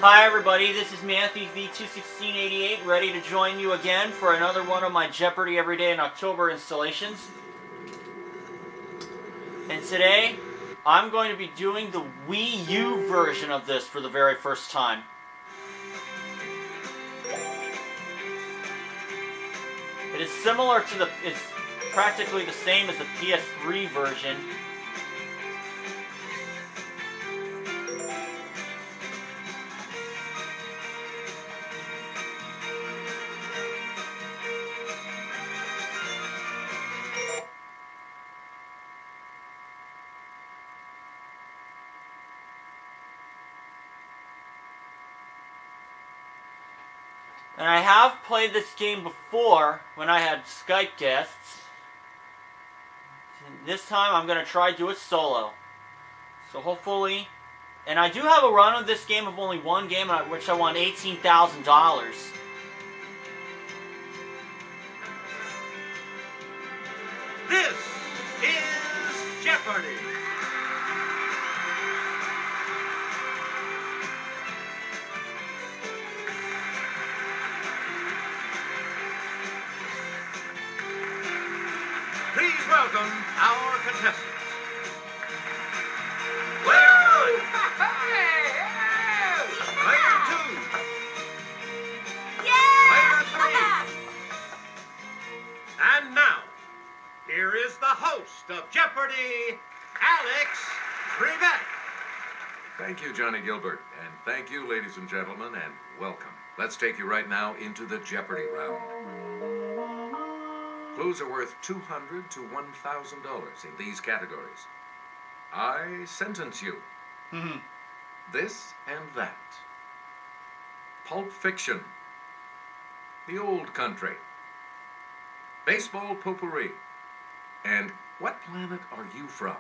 Hi everybody, this is Matthew V21688, ready to join you again for another one of my Jeopardy Everyday in October installations. And today, I'm going to be doing the Wii U version of this for the very first time. It is similar to it's practically the same as the PS3 version. And I have played this game before when I had Skype guests. This time I'm going to try to do it solo. So hopefully... And I do have a run of this game of only one game, which I won $18,000. This is Jeopardy! Please welcome our contestants. Player 1. Player 2. Player 3. And now, here is the host of Jeopardy, Alex Trebek. Thank you, Johnny Gilbert, and thank you, ladies and gentlemen, and welcome. Let's take you right now into the Jeopardy round. Clues are worth $200 to $1,000 in these categories. I sentence you. This and that. Pulp Fiction. The Old Country. Baseball Potpourri. And what planet are you from?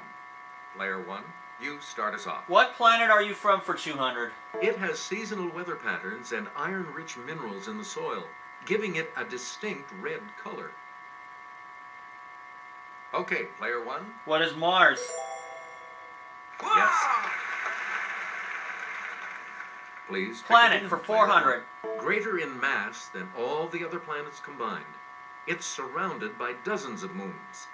Player 1, you start us off. What planet are you from for 200? It has seasonal weather patterns and iron-rich minerals in the soil, giving it a distinct red color. Okay, player 1. What is Mars? Yes. Please. pick Planet again, for player 400. 1. Greater in mass than all the other planets combined. It's surrounded by dozens of moons.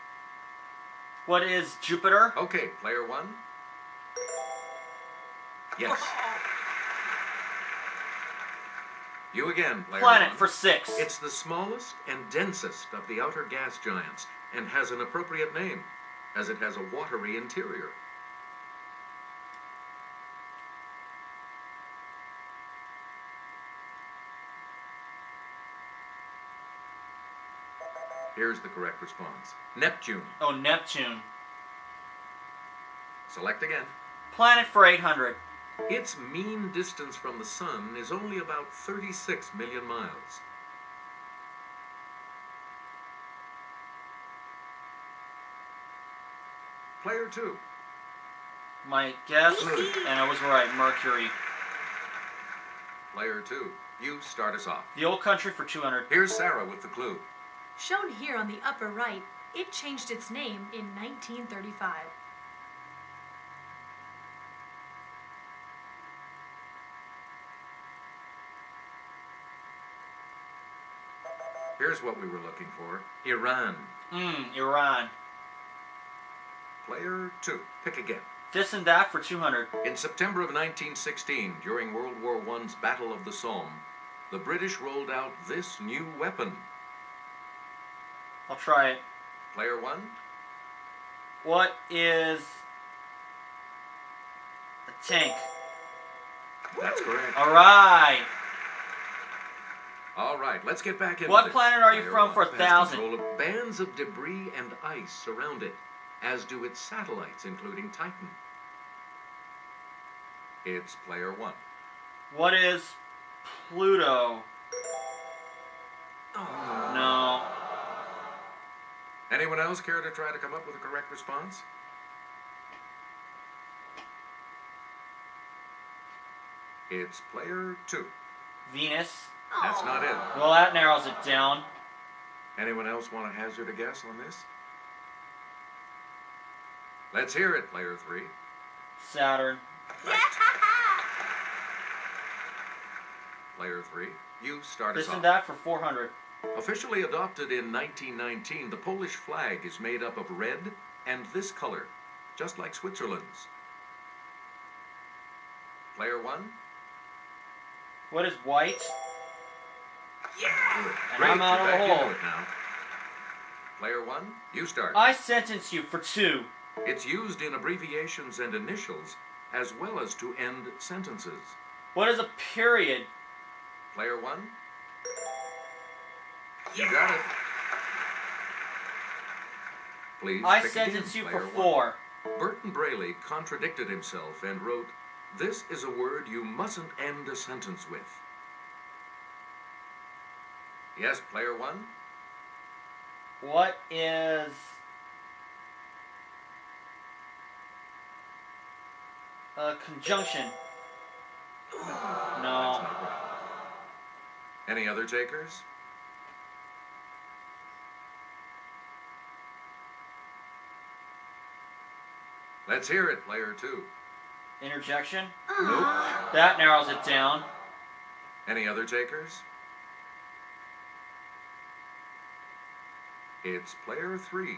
What is Jupiter? Okay, player 1. Yes. You again, player 1. Planet for 6. It's the smallest and densest of the outer gas giants and has an appropriate name, as it has a watery interior. Here's the correct response. Neptune. Oh, Neptune. Select again. Planet for 800. Its mean distance from the sun is only about 36 million miles. Player 2. My guess, and I was right, Mercury. Player 2. You start us off. The Old Country for 200. Here's Sarah with the clue. Shown here on the upper right, it changed its name in 1935. Here's what we were looking for. Iran. Iran. Player 2. Pick again. This and that for 200. In September of 1916, during World War I's Battle of the Somme, the British rolled out this new weapon. I'll try it. Player 1. What is a tank? That's correct. Alright. All right, let's get back into What this. planet are you Player from 1 for has 1,000? control of bands of debris and ice surround it, as do its satellites, including Titan. It's player 1. What is Pluto? No. Anyone else care to try to come up with a correct response? It's player 2. Venus. That's not it. Well, that narrows it down. Anyone else want to hazard a guess on this? Let's hear it, player 3. Saturn. Player 3, you start us This and off. that for 400. Officially adopted in 1919, the Polish flag is made up of red and this color, just like Switzerland's. Player 1. What is white? Good. And Great, I'm out you're of the back into hole. it now. Player 1, you start. I sentence you for 2. It's used in abbreviations and initials as well as to end sentences. What is a period? Player 1. You got it. Please I pick sentence again, you for player 4. one. Burton Braley contradicted himself and wrote, "This is a word you mustn't end a sentence with." Yes, player 1. What is a conjunction? That's No. not right. Any other takers? Let's hear it, player 2. Interjection? Nope. That narrows it down. Any other takers? It's player 3.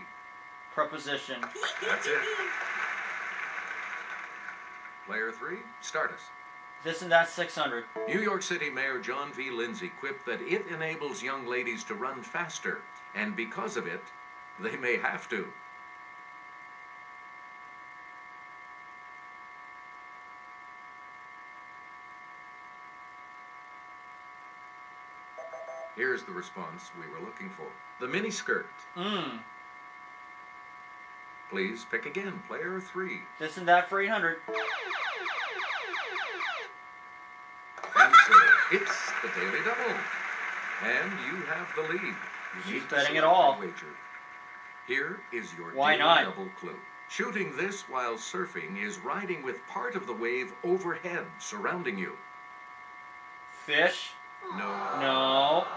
Preposition. That's it. Player 3, start us. This and that 600. New York City Mayor John V. Lindsay quipped that it enables young ladies to run faster, and because of it, they may have to. Here's the response we were looking for. The miniskirt. Please pick again, player 3. This and that for 800. And so, it's the Daily Double. And you have the lead. You She's need to betting it select all. your wager. Here is your Why Daily not? Double clue. Shooting this while surfing is riding with part of the wave overhead, surrounding you. Fish? No. No.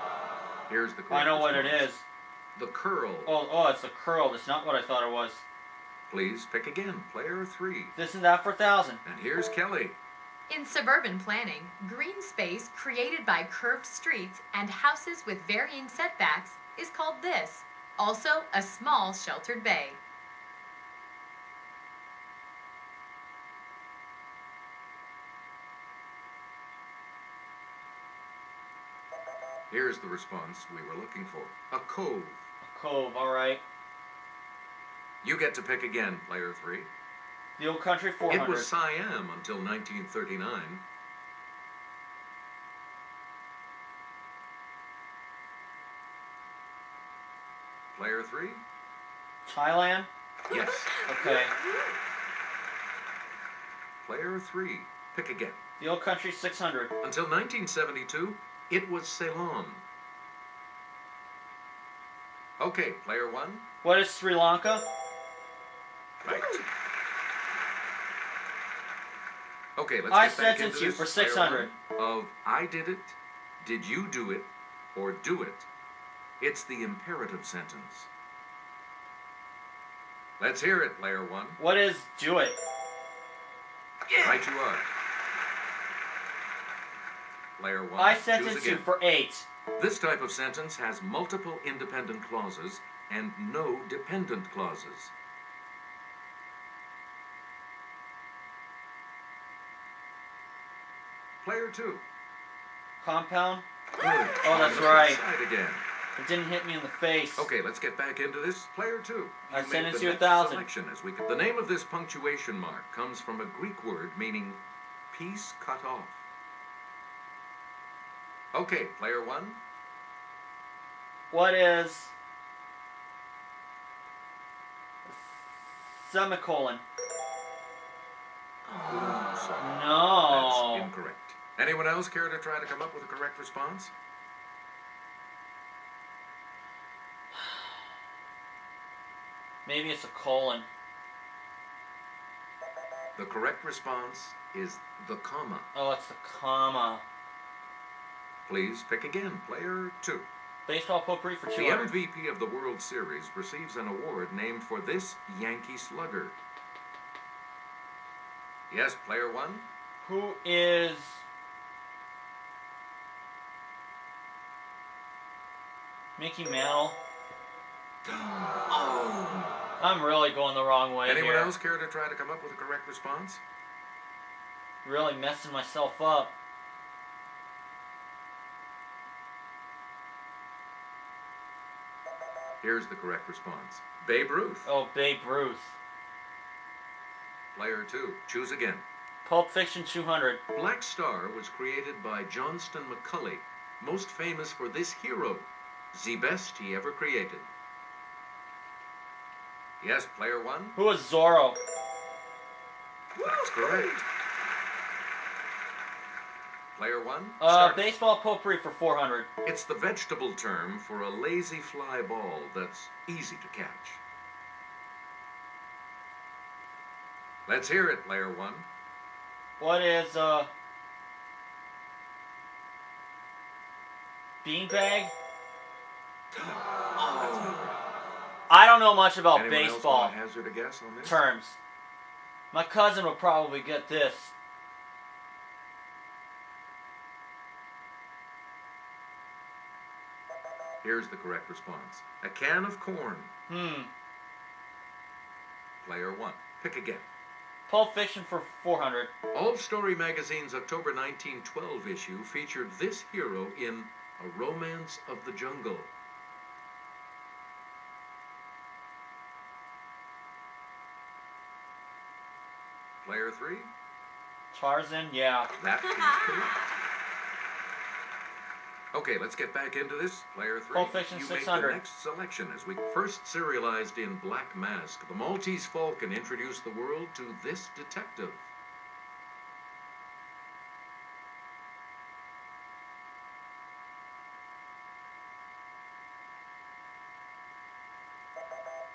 Here's the correct I know what it response. is. The curl. Oh, it's a curl. It's not what I thought it was. Please pick again, player 3. This and that for 1,000. And here's Kelly. In suburban planning, green space created by curved streets and houses with varying setbacks is called this. Also, a small sheltered bay. Here's the response we were looking for. A cove. A cove, alright. You get to pick again, player 3. The Old Country 400. It was Siam until 1939. Player 3? Thailand? Yes. Okay. Player 3. Pick again. The Old Country 600. Until 1972, it was Ceylon. Okay, player 1. What is Sri Lanka? Right. Okay, let's I get back sentence into you this. for Player 600. one of I did it, did you do it, or do it. It's the imperative sentence. Let's hear it, player 1. What is do it? Right you are. Player 1, I choose sentence you again. for 8. This type of sentence has multiple independent clauses and no dependent clauses. Player 2. Compound? Good. Oh, that's On the right. side again. It didn't hit me in the face. Okay, let's get back into this. Player 2. I You sentence make you the next 1,000. selection as we the name of this punctuation mark comes from a Greek word meaning piece cut off. Okay, player 1. What is semicolon? Ooh, sorry. No. That's incorrect. Anyone else care to try to come up with a correct response? Maybe it's a colon. The correct response is the comma. Oh, it's the comma. Please pick again, player 2. Baseball potpourri for The 200. MVP of the World Series receives an award named for this Yankee slugger. Yes, player 1. Who is Mickey Mantle. Oh! I'm really going the wrong way Anyone here. else care to try to come up with a correct response? Really messing myself up. Here's the correct response. Babe Ruth. Oh, Babe Ruth. Player 2. Choose again. Pulp Fiction 200. Black Star was created by Johnston McCulley, most famous for this hero, the best he ever created. Yes, player 1. Who was Zorro? That's correct. Player 1. Start. Baseball potpourri for 400. It's the vegetable term for a lazy fly ball that's easy to catch. Let's hear it, player 1. What is, beanbag? I don't know much about Anyone else baseball want to hazard a guess on this? terms. My cousin would probably get this. Here's the correct response. A can of corn. Player 1. Pick again. Pulp Fiction for 400. All Story Magazine's October 1912 issue featured this hero in A Romance of the Jungle. Player 3. Tarzan, yeah. That is correct. Okay, let's get back into this. Player 3. Pulp Fiction you make 600. the next selection as we first serialized in Black Mask. The Maltese Falcon introduced the world to this detective.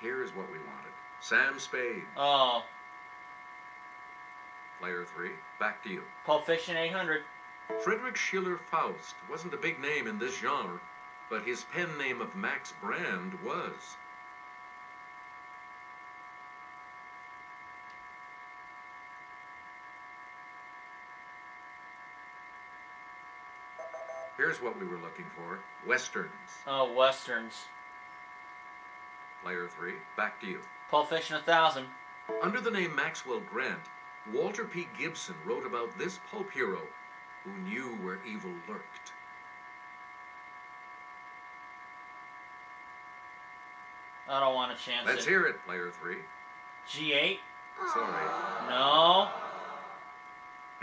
Here's what we wanted. Sam Spade. Oh, Player 3. Back to you. Pulp Fiction 800. Friedrich Schiller Faust wasn't a big name in this genre, but his pen name of Max Brand was. Here's what we were looking for. Westerns. Oh, Westerns. Player 3, back to you. Pulp Fiction 1000. Under the name Maxwell Grant, Walter P. Gibson wrote about this pulp hero who knew where evil lurked. I don't want to chance Let's it. hear it, Player 3. G8? Sorry. No.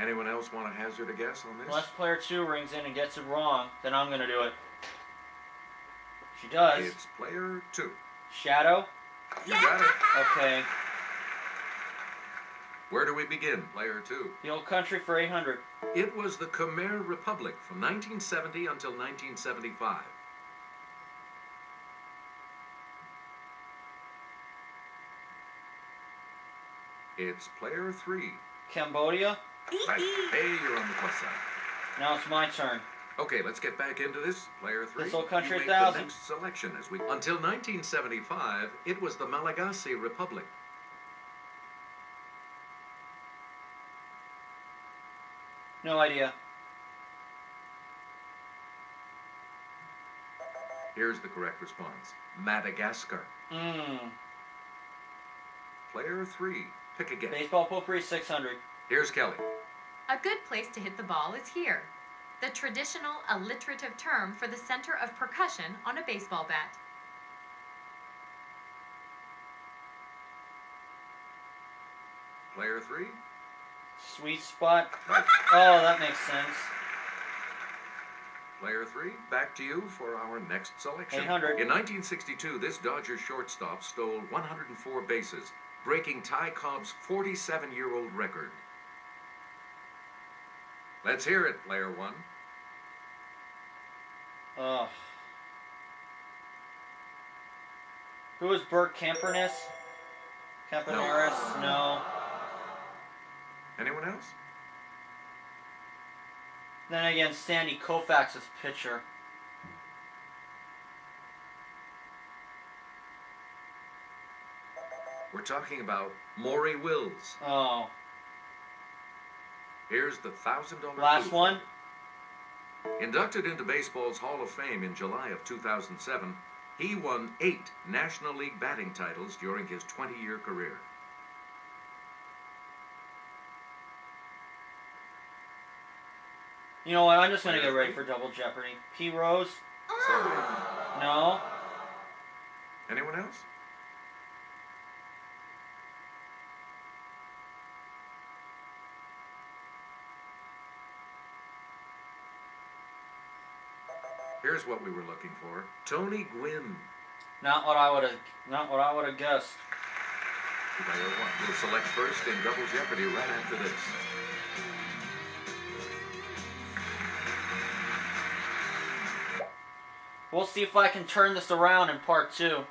Anyone else want to hazard a guess on this? Unless Player 2 rings in and gets it wrong, then I'm going to do it. She does. It's Player 2. Shadow? You got it. Okay. Where do we begin, Player 2? The Old Country for 800. It was the Khmer Republic from 1970 until 1975. It's Player 3. Cambodia? Right. Hey, you're on the plus side. Now it's my turn. Okay, let's get back into this. Player 3. This Old Country you make 1000. the next selection as we. Until 1975, it was the Malagasy Republic. No idea. Here's the correct response. Madagascar. Player 3. Pick again. Baseball potpourri 600. Here's Kelly. A good place to hit the ball is here. The traditional alliterative term for the center of percussion on a baseball bat. Player 3. Sweet spot. Right. Oh, that makes sense. Player 3, back to you for our next selection. 800. In 1962, this Dodgers shortstop stole 104 bases, breaking Ty Cobb's 47-year-old record. Let's hear it, Player 1. Ugh. Who was Bert Campaneris? Campaneris? No. Anyone else? Then again, Sandy Koufax's pitcher. We're talking about Maury Wills. Oh. Here's the $1,000 Last clue. one? Inducted into baseball's Hall of Fame in July of 2007, he won 8 National League batting titles during his 20-year career. You know what? I'm just gonna get ready for Double Jeopardy. P. Rose? Sorry. No. Anyone else? Here's what we were looking for. Tony Gwynn. Not what I would have guessed. Player 1 will select first in Double Jeopardy right after this. We'll see if I can turn this around in part 2.